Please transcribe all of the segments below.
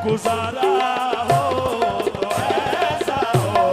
गुजारा हो तो ऐसा हो।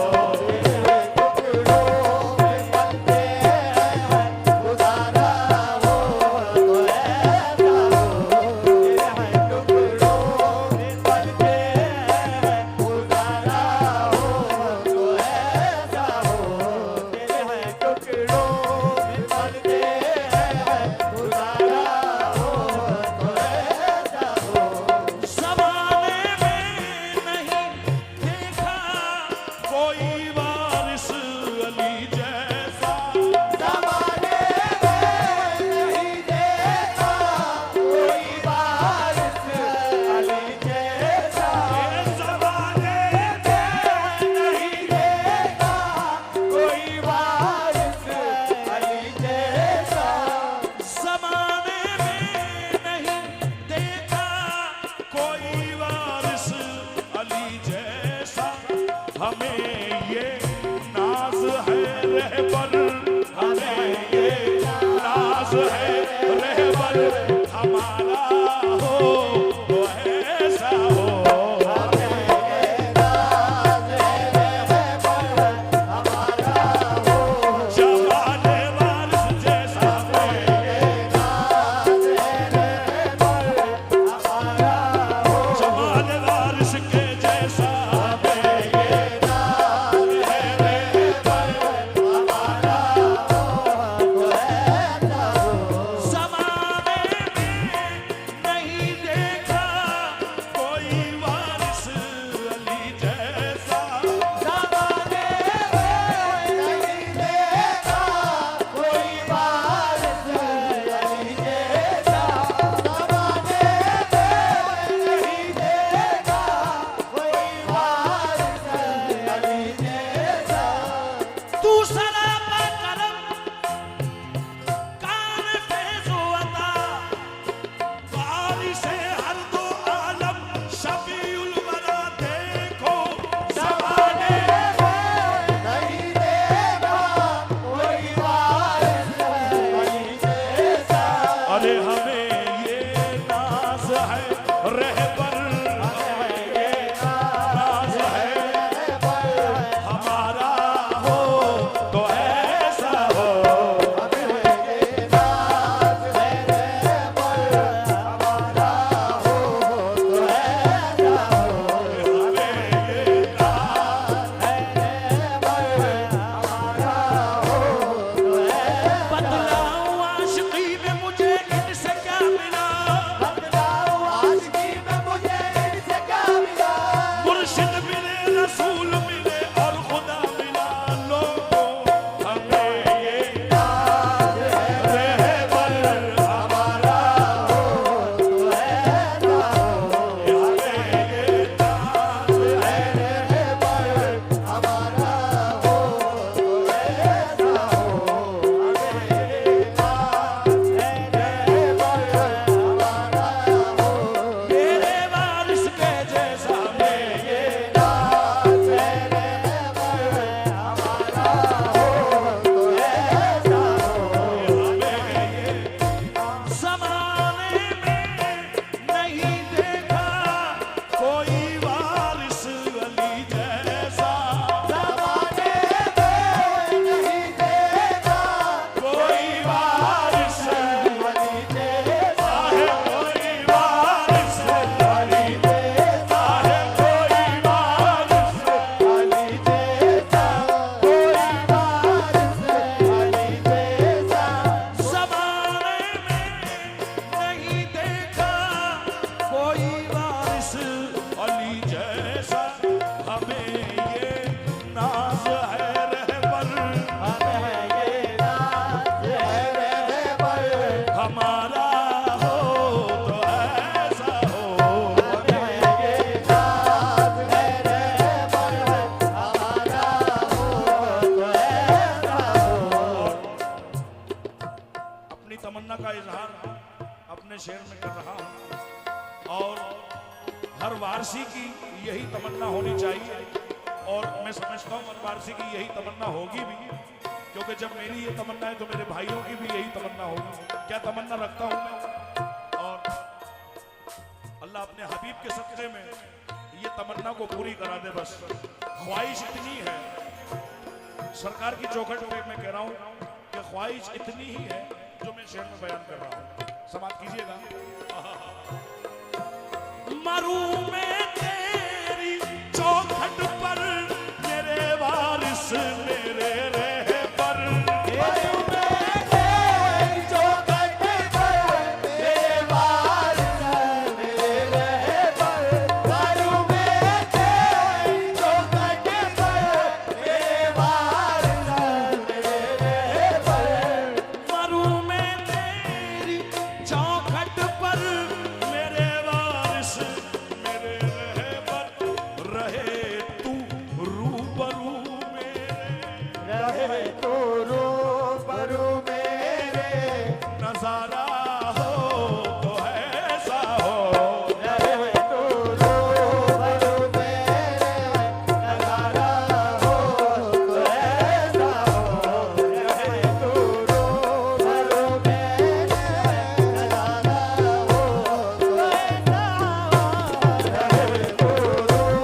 शेर में कर रहा हूं और हर वारसी की यही तमन्ना होनी चाहिए और मैं समझता हूं हर वारसी की यही तमन्ना होगी भी, क्योंकि जब मेरी ये तमन्ना है तो मेरे भाइयों की भी यही तमन्ना होगी। क्या तमन्ना रखता हूं मैं, और अल्लाह अपने हबीब के सदक़े में तमन्ना को पूरी करा दे बस। ख्वाहिश इतनी है, सरकार की चौखट पे मैं कह रहा हूं कि ख्वाहिश इतनी ही है जो मैं शेर में बयान कर रहा हूं। समाप्त कीजिएगा। मरू में तेरी चौखट पर मेरे वारिस मेरे रहे पर, मरू में तेरी चौखट पर मेरे वारिस मेरे रहे पर, मरू में तेरी चौखट पर मेरे वारिस मेरे रहे पर, मरू में तेरी चौखट पर मेरे वारिस मेरे रहे पर, रहे तू रूबरू मेरे, रहे तो रूबरू मेरे, नजारा हो तो ऐसा हो, रहे तो रूबरू मेरे, नजारा हो तो ऐसा हो, रहे तो रूबरू मेरे, नजारा हो तो ऐसा हो, रहे तो रूबरू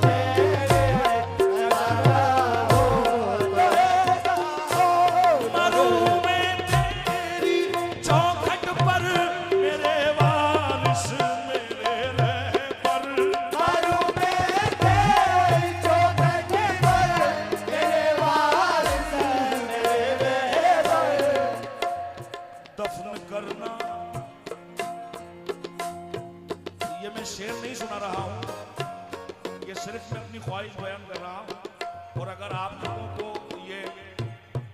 मेरे, नजारा हो तो ऐसा हो, मरू में तेरी चौखट पर मेरे वारिस मेरे रहे पर, मरू में तेरी चौखट पर मेरे वारिस मेरे रहे पर, दफन करना। ये मैं शेर नहीं सुना रहा हूं, ये सिर्फ मैं अपनी ख्वाहिश बयान कर रहा हूं। और अगर आप लोगों को ये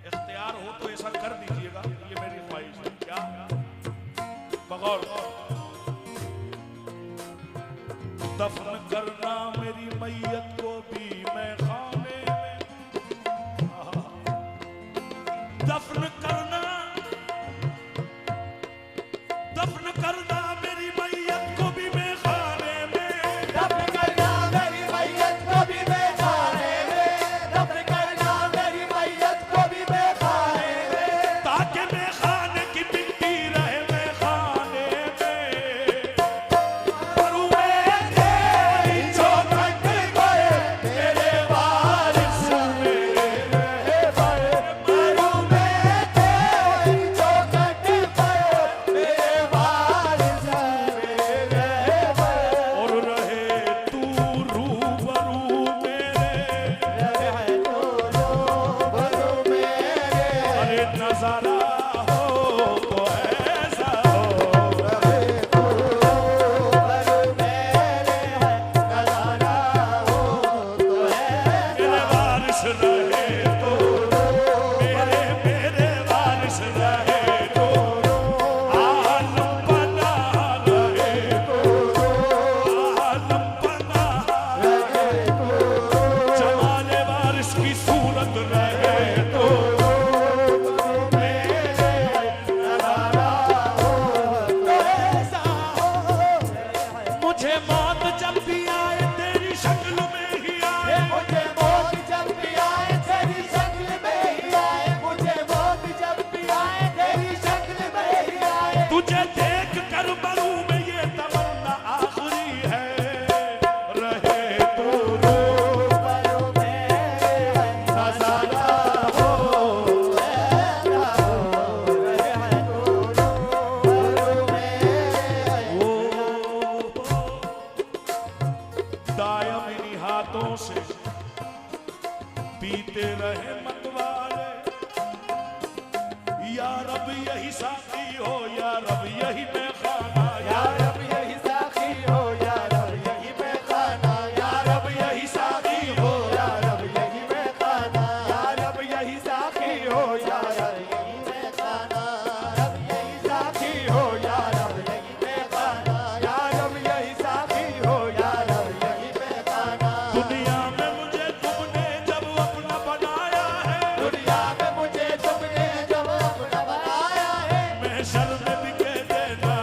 इख्तियार हो तो ऐसा कर दीजिएगा, ये मेरी ख्वाहिश है। क्या बगौर दफन करना मेरी मैयत को भी मैं खाने में, दफन करना, दफन करना मेरी मैयत को भी मैं खाने में, दफन करना मेरी मैयत को भी मैं खाने में, दफन करना मेरी मैयत को भी मैं खाने में, ताकि मैं खाने की मिट्टी रहे मैं खाने में। मरू में तेरी चौखट पर मेरे वारिस मेरे रहे पर, मरू में तेरी चौखट पर मेरे वारिस मेरे रहे पर, और रहे तू रूबरू मेरे, रहे तो रूबरू मेरे, अरे नजारा हो तो ऐसा हो, रहे तो रूबरू मेरे, नजारा हो तो ऐसा, मेरे वारिस रहे तो, मेरे वारिस रहे तो, आलम बना रहे तो, आलम बना रहे तो जमाने वारिस की सूरत रहे तो, मुझे मौत जब भी आए तेरी शक्ल में ही आए, मुझे मौत जब भी आए तेरी शक्ल में ही आए, मुझे मौत जब भी आए तेरी शक्ल में ही आए, तुझे देख कर मरूं में ये तमन्ना आखिरी है, रहे तो रूबरू मेरे, नजारा हो ऐसा हो, रहे तो रूबरू मेरे, दायम इन्हीं हाथों से पीते रहे मतवाले, या रब यही साथी हो, या रब यही मैं खाना, या रब यही साखी हो, या रब यही मैं खाना, या रब यही साखी हो, या रब यही मैं खाना, या रब यही साखी हो, या रब यही मैं खाना, रब यही साखी हो, या रब यही मैं खाना, या रब यही साखी हो, या रब यही मैं खाना, दुनिया में मुझे तुमने जब अपना बनाया है, दुनिया में मुझे तुमने जब अपना बनाया है, मैं शर्म भी कह देना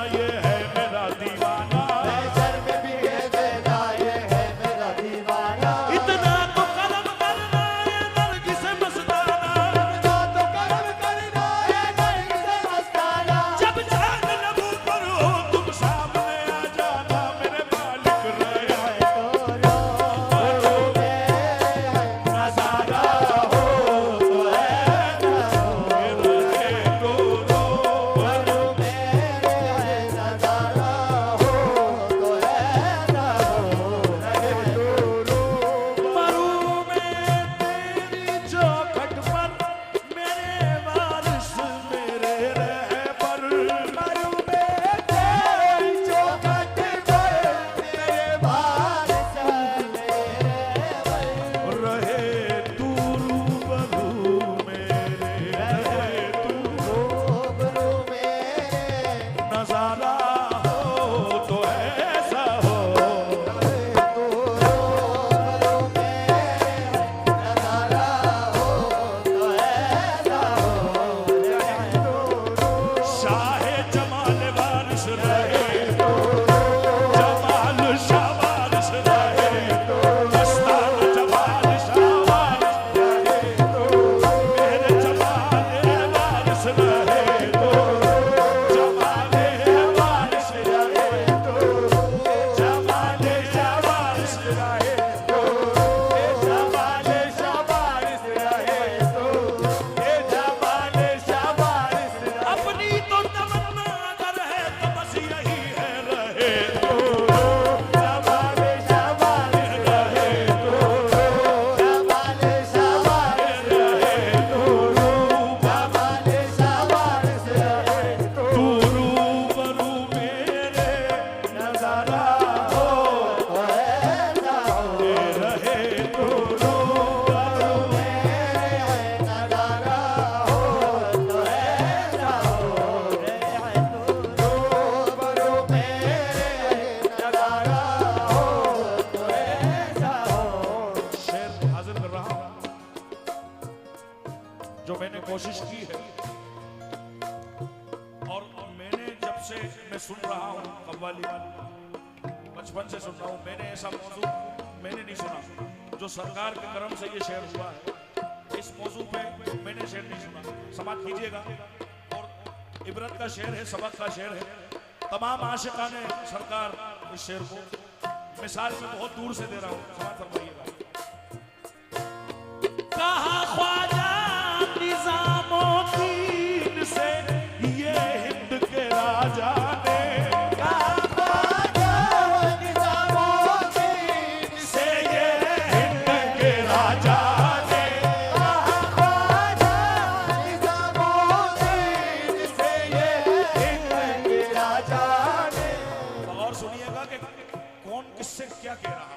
कोशिश की है। और मैंने जब से मैं सुन रहा हूँ कव्वाली, बचपन से सुन रहा हूँ, मैंने ऐसा मौजू मैंने नहीं सुना जो सरकार के करम से ये शेर हुआ है। इस मौजू पे मैंने शेर नहीं सुना। समाप्त कीजिएगा। और इबरत का शेर है, सबक का शेर है। तमाम आशिका ने सरकार इस शेर को मिसाल में बहुत दूर से दे रहा हूँ, समाप्त फरमाइएगा। कहा ख्वाजा निजामुद्दीन से ये हिंद के राजा ने, कहा ख्वाजा निजामुद्दीन से ये हिंद के राजा ने, कहा ख्वाजा निजामुद्दीन से ये हिंद के राजा ने। और सुनिएगा कि कौन किससे क्या कह रहा है।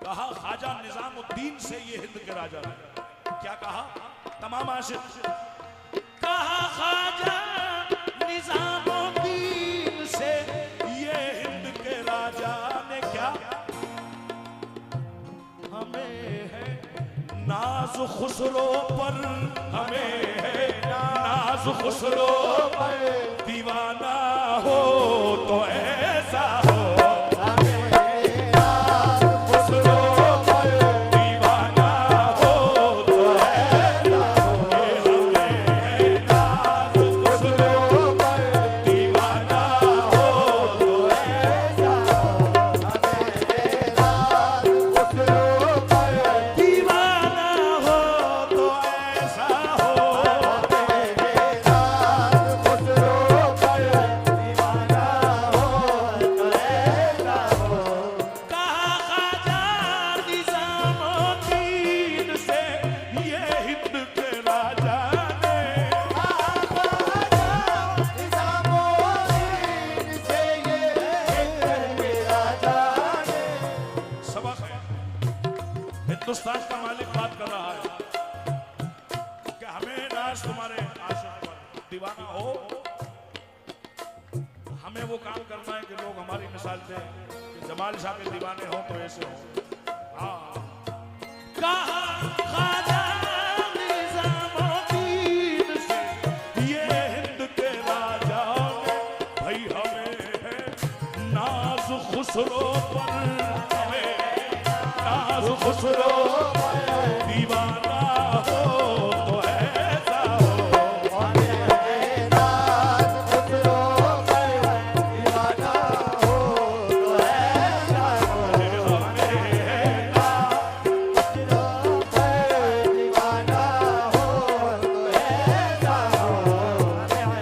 कहा ख्वाजा निजामुद्दीन से ये हिंद के राजा ने। क्या कहा? तमाम आशिक। कहा ख्वाजा निजामुद्दीन से ये हिंद के राजा ने। क्या? हमें है नाज खुसरो पर, हमें है नाज खुसरो पर, दीवाना हो तो ऐसा हो, हिंदुस्तान का मालिक बात कर रहा है कि हमें नाज तुम्हारे आशिक पर दीवाना हो। हमें वो काम करना है कि लोग हमारी मिसाल दें कि जमाल शाह के दीवाने हो तो ऐसे हो। हाँ, कहा ख्वाजा निजामुद्दीन से ये हिंद के राजा ने, भाई हमें है नाज खुसरो पर, हमें नाज खुसरो दीवाना हो तो ऐसा हो, हमें नाज खुसरो दीवाना हो तो ऐसा हो, हमें नाज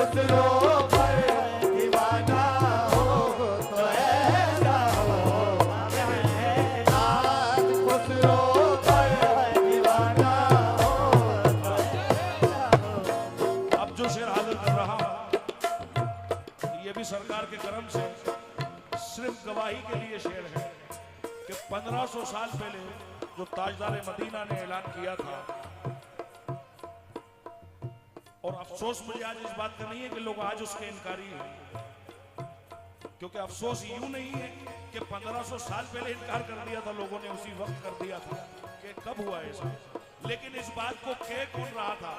खुसरो दीवाना हो तो ऐसा हो, हमें नाज खुसरो दीवाना हो तो सरकार के करम से सिर्फ गवाही के लिए शेर है कि 1500 साल पहले जो ताजदार मदीना ने ऐलान किया था, और अफसोस मुझे आज इस बात का नहीं है कि लोग आज उसके इनकारी हैं, क्योंकि अफसोस यूं नहीं है कि 1500 साल पहले इनकार कर दिया था लोगों ने, उसी वक्त कर दिया था कि कब हुआ ऐसा, लेकिन इस बात को कह कौन रहा था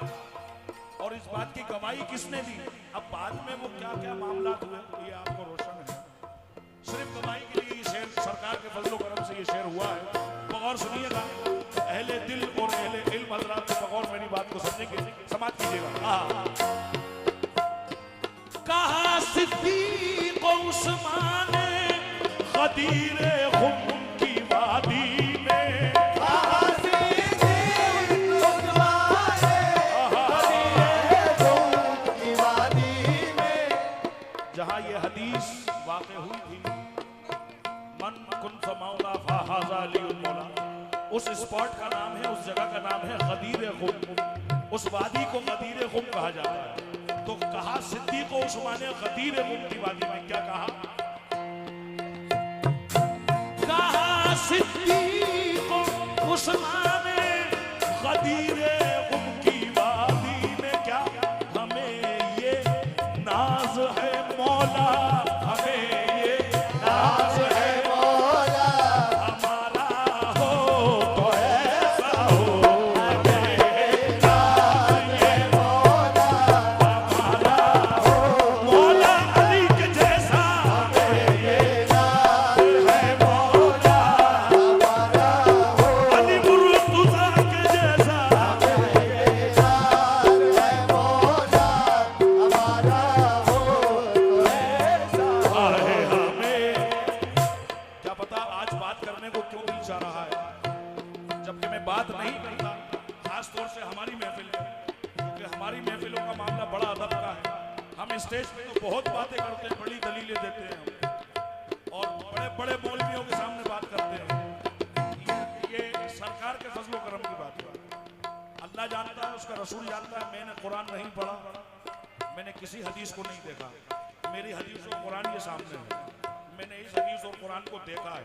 और इस बात की गवाही किसने दी। अब बाद में वो क्या क्या मामला हुए ये आपको रोशन है। सिर्फ गवाही के लिए ये शेर सरकार के फजलो करम से ये शेर हुआ है। बगौर सुनिएगा, अहले दिल और अहले इल्म हज़रात के बगौर मेरी बात को समझेंगे, समाप्त कीजिएगा। कहा सिद्दीक़ उस्मान गदीर खुम की वादी में, जहां ये हदीस वाक़े हुई थी, मन कुन फमौला फाहाजा लियुल मौला, उस स्पॉट का नाम है, उस जगह का नाम है गदीर खुम। उस वादी को गदीर खुम कहा जाता है। तो कहा सिद्दीक़ उस्मान गदीर खुम की वादी में, क्या कहा? कहा सिद्दीक़ उस्मान गदीर खुम की वादी में, क्या हमें ये नाज है मौला, हमें तौर से हमारी महफिल है, क्योंकि हमारी महफिलों का मामला बड़ा अदब का है। हम स्टेज पे तो बहुत बातें करते हैं, बड़ी दलीलें देते हैं और बड़े बड़े मौलवियों के सामने बात करते हैं। ये सरकार के फजलो करम की बात है। अल्लाह जानता है, उसका रसूल जानता है। मैंने कुरान नहीं पढ़ा, मैंने किसी हदीस को नहीं देखा। मेरी हदीस और कुरान के सामने है। मैंने इस हदीस और कुरान को देखा है,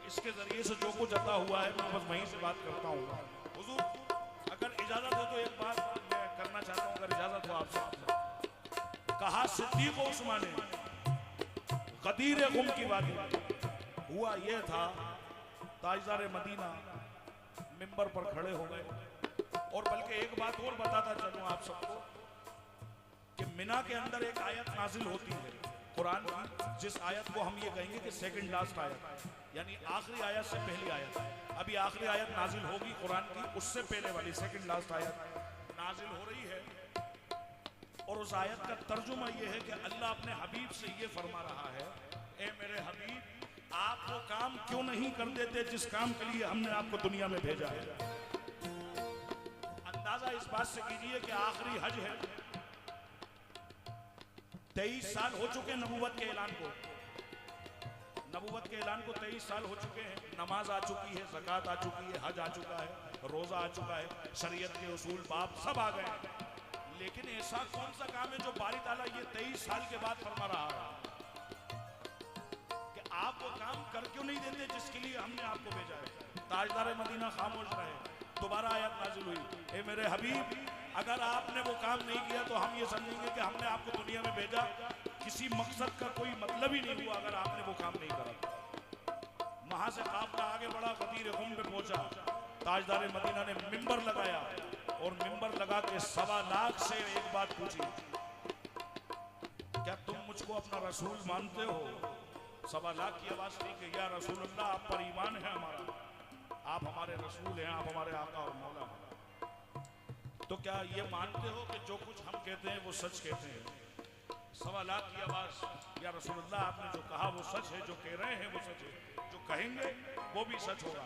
इसके जरिए से जो कुछ अता हुआ है मैं बस वहीं से बात करता हूँ। हुजूर अगर इजाजत हो तो एक बात मैं करना चाहता हूँ, अगर इजाजत हो आपसे। कहा सिद्दीक उस्मान ने गदीर गुम की बात हुआ ये था, ताजदार मदीना मिंबर पर खड़े हो गए। और बल्कि एक बात और बताता चलूं आप सबको कि मिना के अंदर एक आयत नाजिल होती है कुरान की, जिस आयत को हम ये कहेंगे कि सेकंड लास्ट आयत, यानी आखिरी आयत से पहली आयत। अभी आखिरी आयत नाजिल होगी कुरान की, उससे पहले वाली सेकंड लास्ट आयत नाजिल हो रही है। और उस आयत का तर्जुमा ये है कि अल्लाह अपने हबीब से ये फरमा रहा है, ए मेरे हबीब, आप वो काम क्यों नहीं कर देते जिस काम के लिए हमने आपको दुनिया में भेजा है। अंदाजा इस बात से कीजिए कि आखिरी हज है, 23 साल हो चुके नबूवत के ऐलान को। नबूवत के ऐलान को 23 साल हो चुके हैं। नमाज आ चुकी है, ज़कात आ चुकी है, हज आ चुका है, रोजा आ चुका है, शरीयत के उसूल बाब सब आ गए। लेकिन ऐसा कौन सा काम है जो बारी ताला ये 23 साल के बाद फरमा रहा है कि आप वो काम कर क्यों नहीं देते जिसके लिए हमने आपको भेजा है। ताजदार मदीना खामोश रहे। दोबारा आयत नाजिल हुई, ए मेरे हबीब, अगर आपने वो काम नहीं किया तो हम ये समझेंगे कि हमने आपको दुनिया में भेजा, किसी मकसद का कोई मतलब ही नहीं हुआ अगर आपने वो काम नहीं करा। वहां से काफिला आगे बढ़ा, गदीर गुम पे पहुंचा। ताजदार मदीना ने मिंबर लगाया और मिंबर लगा के 1.25 लाख से एक बात पूछी, क्या तुम मुझको अपना रसूल मानते हो? 1.25 लाख की आवाज थी कि या रसूल अल्लाह, आप पर ईमान है हमारा, आप हमारे रसूल हैं, आप हमारे आका और मौला हैं। तो क्या ये मानते हो कि जो कुछ हम कहते हैं वो सच कहते हैं? 1.25 लाख की आवाज, या रसूल अल्लाह, आपने जो कहा वो सच है, जो कह रहे हैं वो सच है, जो कहेंगे वो भी सच होगा।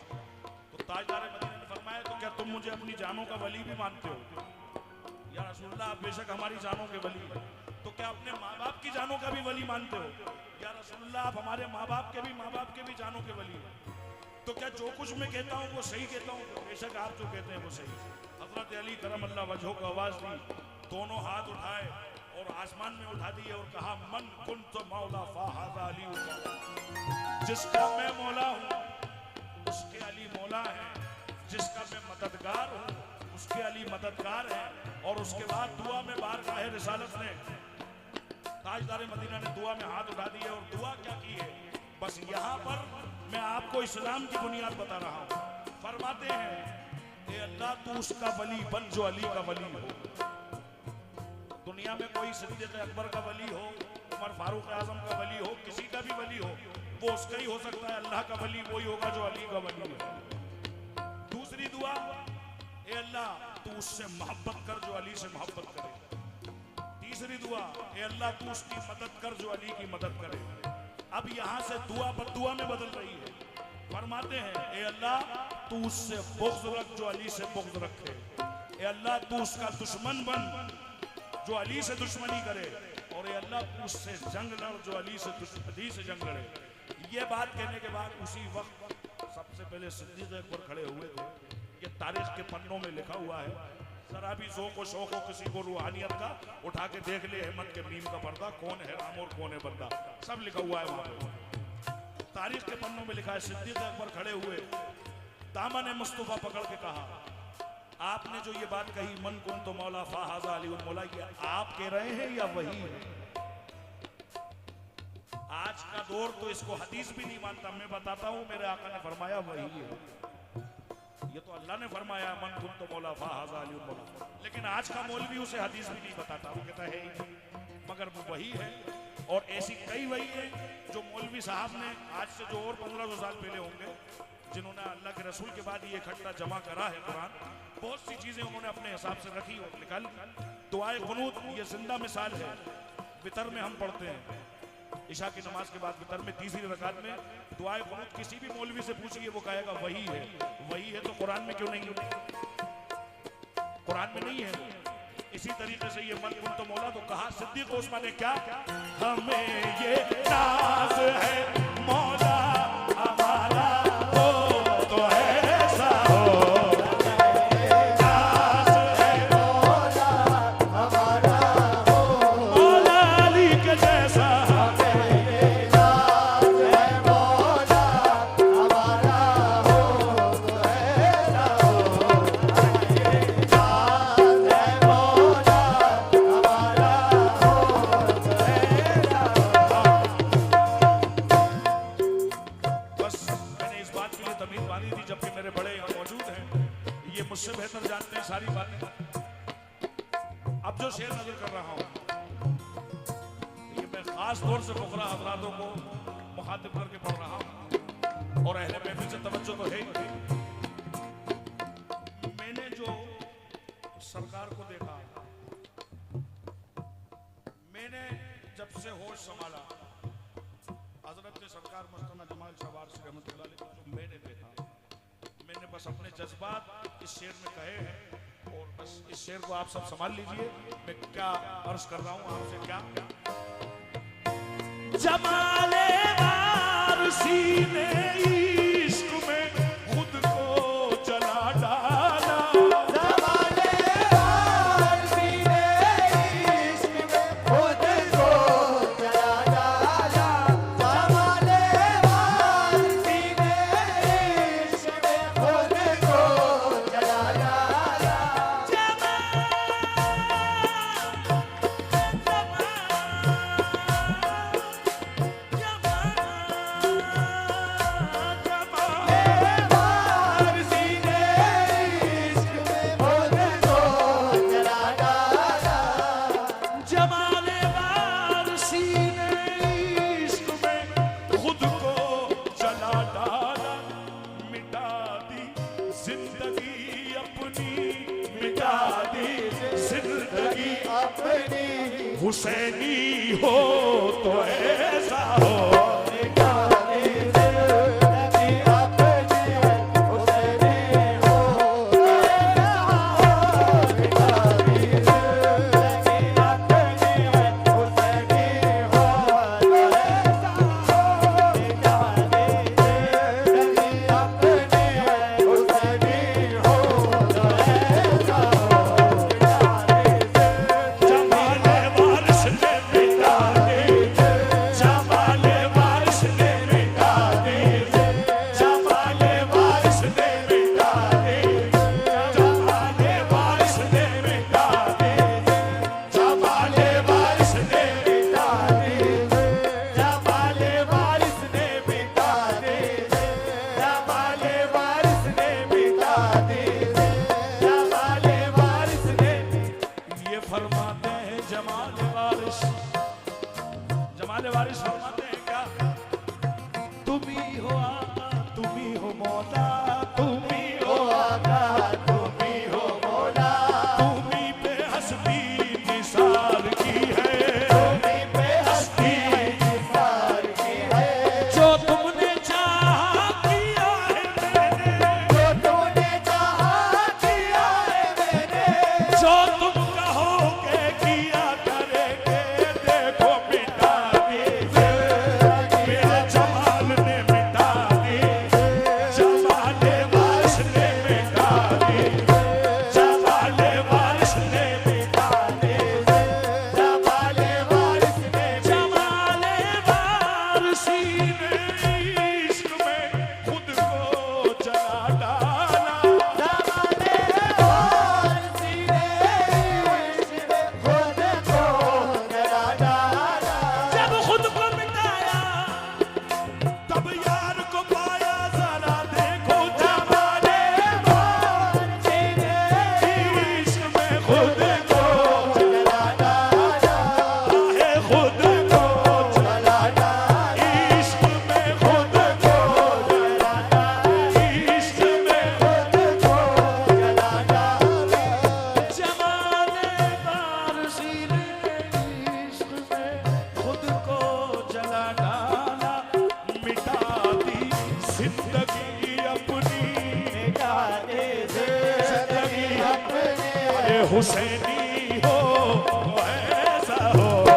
तो ताजदार मदीना ने फरमाया, तो क्या तुम मुझे अपनी जानों का वली भी मानते हो? या रसूल अल्लाह, आप बेशक हमारी जानों के वली हैं। तो क्या अपने माँ बाप की जानों का भी वली मानते हो? या रसूल अल्लाह, आप हमारे माँ बाप के भी जानों के वली हैं। तो क्या जो कुछ मैं कहता हूँ वो सही कहता हूँ? बेशक आप जो कहते हैं वो सही। हजरत अली करम अल्लाह वजहो को आवाज दी, दोनों हाथ उठाए और आसमान में उठा दिए और कहा, मन कुन्त मौला फाहाज़ा अली, जिसका मैं मौला हूँ उसके अली मौला है, जिसका मैं मददगार हूँ उसके अली मददगार है। और उसके बाद दुआ में बारगाह रिसालत ने, ताजदार मदीना ने दुआ में हाथ उठा दिए और दुआ क्या की है, बस यहाँ पर मैं आपको इस्लाम की बुनियाद बता रहा हूँ। फरमाते हैं, ए अल्लाह, तू उसका वली बन जो अली का वली हो। दुनिया में कोई सिद्दीक़ अकबर का वली हो, उमर फारूक आजम का वली हो, किसी का भी वली हो, वो उसका ही हो सकता है। अल्लाह का वली वही होगा जो अली का वली है। दूसरी दुआ, ए अल्लाह, तू उससे मोहब्बत कर जो अली से मोहब्बत करे। तीसरी दुआ, ए अल्लाह, तू उसकी मदद कर जो अली की मदद करे। अब यहाँ से दुआ बद्दुआ में बदल रही है। फरमाते हैं, ए अल्लाह, तू उससे बुग़्ज़ रख जो अली से बुग़्ज़ रखे। ए अल्लाह, तू उसका दुश्मन बन जो अली से दुश्मनी करे। और ए अल्लाह, तू उससे जंग लड़ जो अली से जंग लड़े। ये बात कहने के बाद उसी वक्त सबसे पहले सिद्दीक़ अकबर खड़े हुए थे। ये तारीख के पन्नों में लिखा हुआ है। जरा भी ज़ौक़ व शौक़ हो किसी को रूहानियत का, उठा के देख ले अहमद के मीम का पर्दा, कौन है राम और कौन है बंदा, सब लिखा हुआ है वहाँ पे। तारीख के पन्नों में लिखा है, सिद्दीक़ अकबर खड़े हुए, दामन मुस्तफ़ा पकड़ के कहा, आपने जो ये बात कही, मन कुन तो मौला फाहाज़ा अली मौला, ये आप कह रहे हैं या वही है? आज का दौर तो इसको हदीस भी नहीं मानता। मैं बताता हूँ, मेरे आका ने फरमाया वही है। ये तो अल्लाह ने फरमाया, मन कुन तो मौला फाहाज़ा अली मौला, लेकिन आज का मौलवी उसे हदीस भी नहीं बताता, वो कहता है ही नहीं, मगर वो वही है। और ऐसी कई वही है जो मौलवी साहब ने आज से जो और 1500 साल पहले होंगे, जिन्होंने अल्लाह के रसूल के बाद ये इकट्ठा जमा करा है कुरान, बहुत सी चीजें उन्होंने अपने हिसाब से रखी और निकाली। दुआए कुनूत ये जिंदा मिसाल है। वितर में हम पढ़ते हैं, इशा की नमाज के बाद वितर में तीसरी रकात में दुआए कुनूत किसी भी मौलवी से पूछिए, वो कहेगा वही है। वही है तो कुरान में क्यों नहीं? कुरान में नहीं है। इसी तरीके से ये मन कुन तो मौला तो कहा सिद्दीक उस्मान ने क्या, हमें ये नाज है मौला हमारा हो तो ऐसा हो, नाज है मौला हमारा हो, मौला अली के जैसा, नाज है मौला हमारा हो तो ऐसा हो, नाज है मौला हमारा हो तो ऐसा हो। बस मैंने इस बात के लिए तमीज बांधी थी, जबकि मेरे बड़े यहाँ मौजूद हैं, ये मुझसे बेहतर जानते हैं सारी बातें। अब जो शेर नजर कर रहा हूँ ये मैं खास तौर से फुकरा हजरातों को मुखातिब करके पढ़ रहा हूँ, और अहले महफिल से तवज्जो तो है ही। मैंने जो सरकार को देखा, मैंने जब से होश संभाला, हजरत सरकार मस्ताना जमाल शाह वारसी रहमतुल्लाह अलैह को मैंने देखा, मैंने बस अपने जज्बात इस शेर में कहे हैं, और बस इस शेर को आप सब संभाल लीजिए। मैं क्या अर्ज कर रहा हूं आपसे, क्या जमाले वारसी ने इश्क में खुद को जला डाला, जमाले वारसी ने इश्क में खुद को जला डाला, जमाले वारसी ने इश्क में खुद को जला डाला, वारसी ने इश्क में खुद को जला डाला, जमाले वारसी ने इश्क में खुद को जला डाला, मिटा दी जिंदगी अपनी, मिटा दी जिंदगी अपनी हुसैनी हो तो ऐसा हो, मिटा दी जिंदगी अपनी हुसैनी हो तो ऐसा हो, मिटा दी जिंदगी अपनी हुसैनी हो तो ऐसा हो, मिटा दी जिंदगी अपनी हुसैनी हो तो ऐसा हो, मिटा दी जमाले वारिस ने मिटा दी, जमाले वारिस ने मिटा दी, जमाले वारिस ने मिटा दी, जमाले वारिस ने मिटा दी, जमाले वारिस ने मिटा दी, जमाले वारिस ने मिटा दी, जमाले वारिस ने मिटा दी, जमाले वारिस ने ये फरमाते हैं जमाले वारिस, जमाले वारिस फरमाते हैं क्या, तुम ही हो आका, तुम ही हो मौला, तुम ही हो आका, तुम ही हो मौला, तुम ही पे हस्ती निसार की है, तुम ही पे हस्ती निसार की है, जो तुमने चाहा किया है मैंने, जो तूने चाहा किया है मैंने, जो तुम कहोगे किया करेंगे, देखो मिटा दी मेरे जमाल ने मिटा दी, जमाले वारिस ने मिटा दी, जमाले वारिस ने मिटा दी, जमाले वारिस ने जमाले वारसी ने इश्क में खुद को जला डाला, जमाले वारसी ने इश्क में खुद को जला डाला, जब खुद को मिटाया तब यार को पाया, जरा देखो जमाले वारसी ने इश्क में खुद को जला डाला, है, खुद को जला डाला, इश्क में खुद को, जला डाला, इश्क में खुद को जला डाला, जमाले वारसी ने इश्क में खुद को जला डाला, मिटा दी जिंदगी अपनी, मिटा दे जिंदगी अपनी ये हुसैनी हो तो ऐसा हो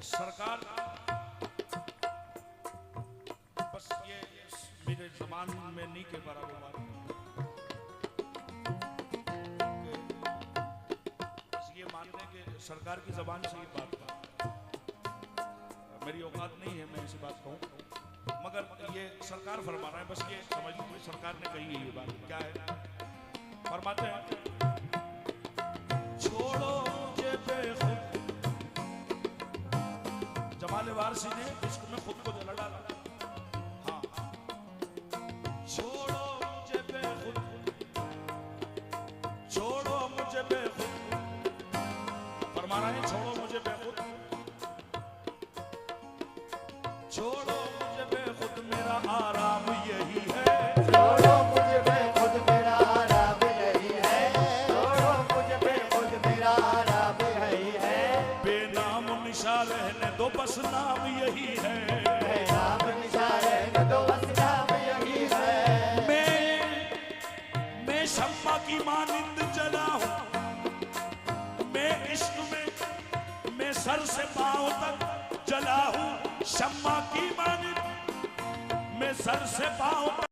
सरकार बस ये मेरे जबान में नहीं के बराबर बस ये मानने के सरकार की जबान से ही बात मेरी औकात नहीं है मैं ऐसी बात कहूँ मगर ये सरकार फरमा रहा है बस ये समझ लीजिए सरकार ने कही है ये बात क्या है फरमाते हैं छोड़ो मुझे बेखुद जमाल वारसी ने इश्क में खुद को जला डाला हाँ छोड़ो मुझे बेखुद फरमा रहे हैं छोड़ो मुझे बेखुद छोड़ो मुझे बेखुद मेरा आराम यही है छोड़ो मुझे बेखुद मेरा आराम यही है छोड़ो मुझे बेखुद मेरा आराम यही है बेनाम निशा रहने दो बस नाम यही है बेनाम निशा रहने दो बस नाम यही है मैं शम्मा की मानिंद जला हूं मैं इश्क में मैं सर से पांव तक जला हूं शम्मा की मानिंद मैं सर से पांव तक